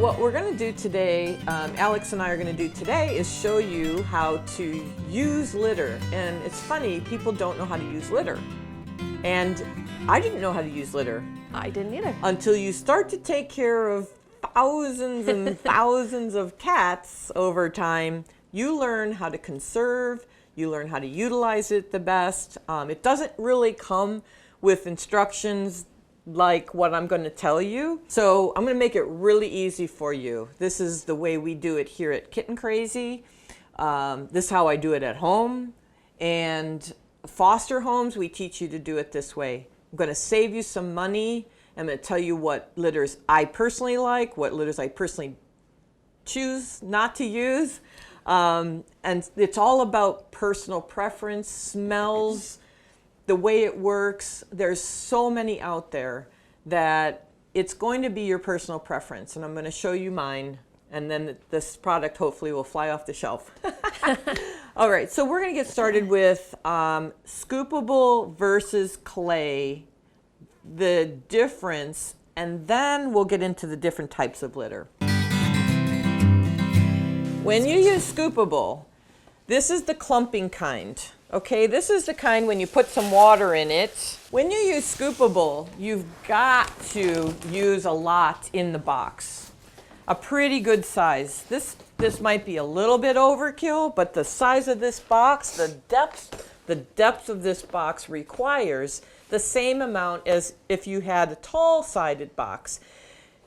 what we're going to do today, Alex and I are going to do today, is show you how to use litter. And it's funny, people don't know how to use litter. And I didn't know how to use litter. I didn't either. Until you start to take care of thousands and thousands of cats over time, you learn how to conserve, you learn how to utilize it the best. It doesn't really come with instructions like what I'm going to tell you. So I'm going to make it really easy for you. This is the way we do it here at Kitten Crazy. This is how I do it at home. And foster homes, we teach you to do it this way. I'm going to save you some money. I'm going to tell you what litters I personally like, what litters I personally choose not to use. And it's all about personal preference, smells, the way it works. There's so many out there that it's going to be your personal preference. And I'm going to show you mine. And then this product hopefully will fly off the shelf. All right, so we're going to get started with scoopable versus clay, the difference, and then we'll get into the different types of litter. When you use scoopable, this is the clumping kind. Okay, this is the kind when you put some water in it. When you use scoopable, you've got to use a lot in the box. A pretty good size. This might be a little bit overkill, but the size of this box, the depth of this box requires the same amount as if you had a tall-sided box.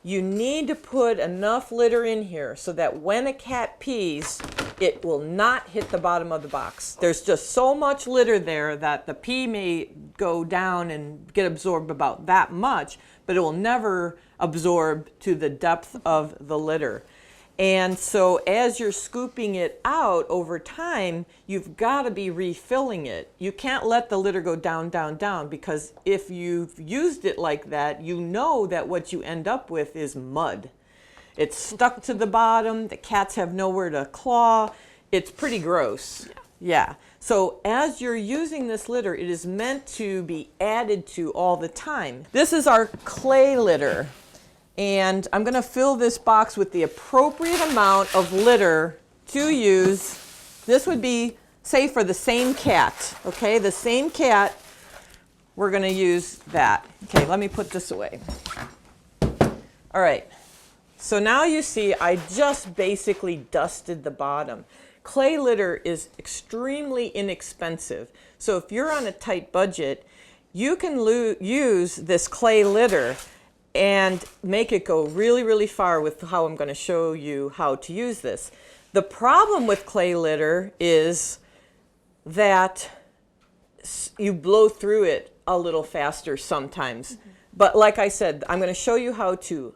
You need to put enough litter in here so that when a cat pees, it will not hit the bottom of the box. There's just so much litter there that the pee may go down and get absorbed about that much, but it will never absorb to the depth of the litter. And so as you're scooping it out over time, you've got to be refilling it. You can't let the litter go down, down, down, because if you've used it like that, you know that what you end up with is mud. It's stuck to the bottom. The cats have nowhere to claw. It's pretty gross. Yeah. So as you're using this litter, it is meant to be added to all the time. This is our clay litter. And I'm going to fill this box with the appropriate amount of litter to use. This would be, say, for the same cat. Okay, the same cat, we're going to use that. Okay, let me put this away. All right. So now you see I just basically dusted the bottom. Clay litter is extremely inexpensive. So if you're on a tight budget, you can use this clay litter and make it go really, really far with how I'm going to show you how to use this. The problem with clay litter is that you blow through it a little faster sometimes. Mm-hmm. But like I said, I'm going to show you how to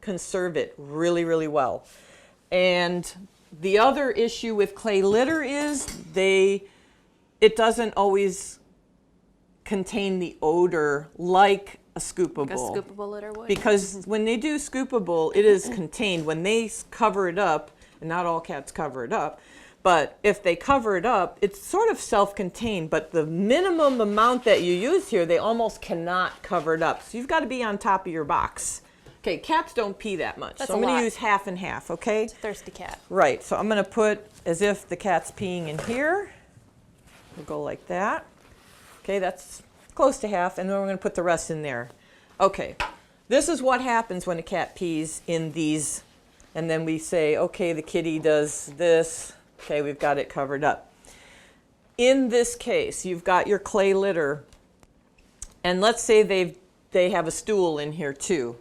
conserve it really, really well. And the other issue with clay litter is it doesn't always contain the odor like a scoopable. Like a scoopable litter would. Because when they do scoopable, it is contained. When they cover it up, and not all cats cover it up, but if they cover it up, it's sort of self-contained, but the minimum amount that you use here, they almost cannot cover it up. So you've got to be on top of your box. Okay, cats don't pee that much. That's so I'm going lot. to use half and half, okay? It's a thirsty cat. Right, so I'm going to put as if the cat's peeing in here. We'll go like that. Okay, that's close to half, and then we're going to put the rest in there. Okay, this is what happens when a cat pees in these, and then we say, okay, the kitty does this. Okay, we've got it covered up. In this case, you've got your clay litter, and let's say they have a stool in here too.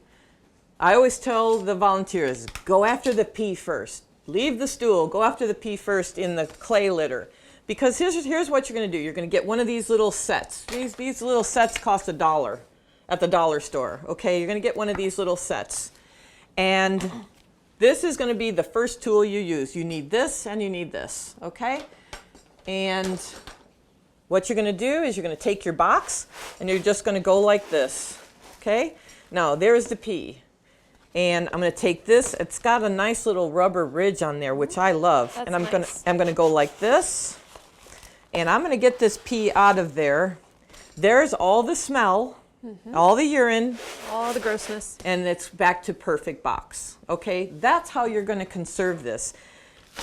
I always tell the volunteers, go after the pee first. Leave the stool, go after the pee first in the clay litter. Because here's what you're going to do. You're going to get one of these little sets. These little sets cost $1 at the dollar store. Okay, you're going to get one of these little sets. And this is going to be the first tool you use. You need this and you need this. Okay? And what you're going to do is you're going to take your box and you're just going to go like this. Okay? Now, there's the pee. And I'm going to take this. It's got a nice little rubber ridge on there, which I love. That's and I'm nice. going to go like this. And I'm going to get this pee out of there. There's all the smell. all the urine, All the grossness. and it's back to perfect box. Okay, that's how you're going to conserve this.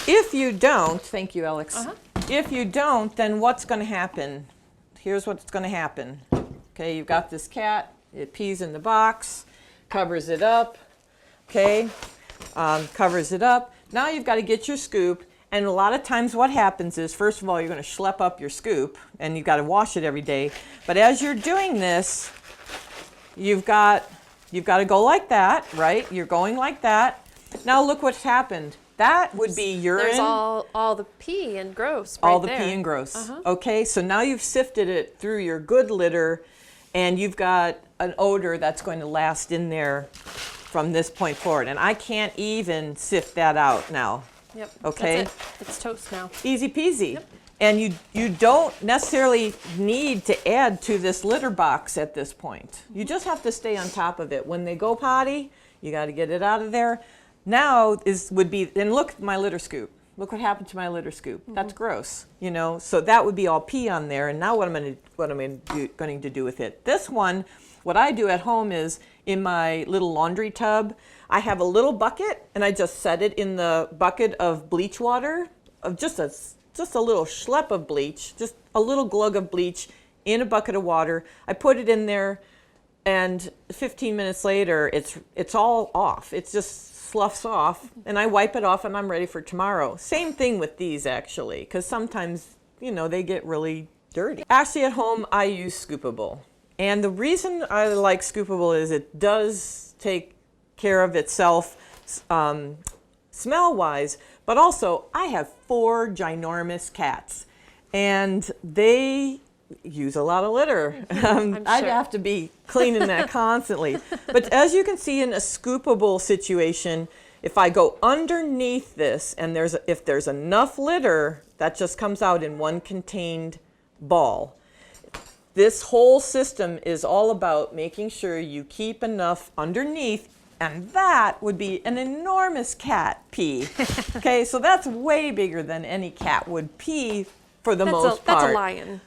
If you don't, thank you, Alex. If you don't, then what's going to happen? Here's what's going to happen. Okay, you've got this cat, it pees in the box, covers it up, okay, covers it up. Now you've got to get your scoop, and a lot of times what happens is, first of all, you're going to schlep up your scoop, and you've got to wash it every day. But as you're doing this, you've got to go like that, right? You're going like that. Now look what's happened. That would be urine. There's all the pee and gross right all the there. pee and gross. Okay, so now you've sifted it through your good litter, and you've got an odor that's going to last in there from this point forward. And I can't even sift that out now. Yep. Okay. That's it. It's toast now. Easy peasy. And you don't necessarily need to add to this litter box at this point. You just have to stay on top of it. When they go potty, you got to get it out of there. Now would be, and look at my litter scoop. Look what happened to my litter scoop. That's gross, you know. So that would be all pee on there. And now what am I going to do with it? This one, what I do at home is in my little laundry tub, I have a little bucket, and I just set it in the bucket of bleach water, of just a little schlep of bleach, just a little glug of bleach in a bucket of water. I put it in there, and 15 minutes later, it's all off. It just sloughs off, and I wipe it off, and I'm ready for tomorrow. Same thing with these, actually, because sometimes, you know, they get really dirty. Actually, at home, I use scoopable. And the reason I like scoopable is it does take care of itself smell-wise, but also I have 4 ginormous cats, and they use a lot of litter. I'd have to be cleaning that constantly. But as you can see in a scoopable situation, if I go underneath this and if there's enough litter, that just comes out in one contained ball. This whole system is all about making sure you keep enough underneath, and that would be an enormous cat pee. Okay, so that's way bigger than any cat would pee for the most part. That's a lion.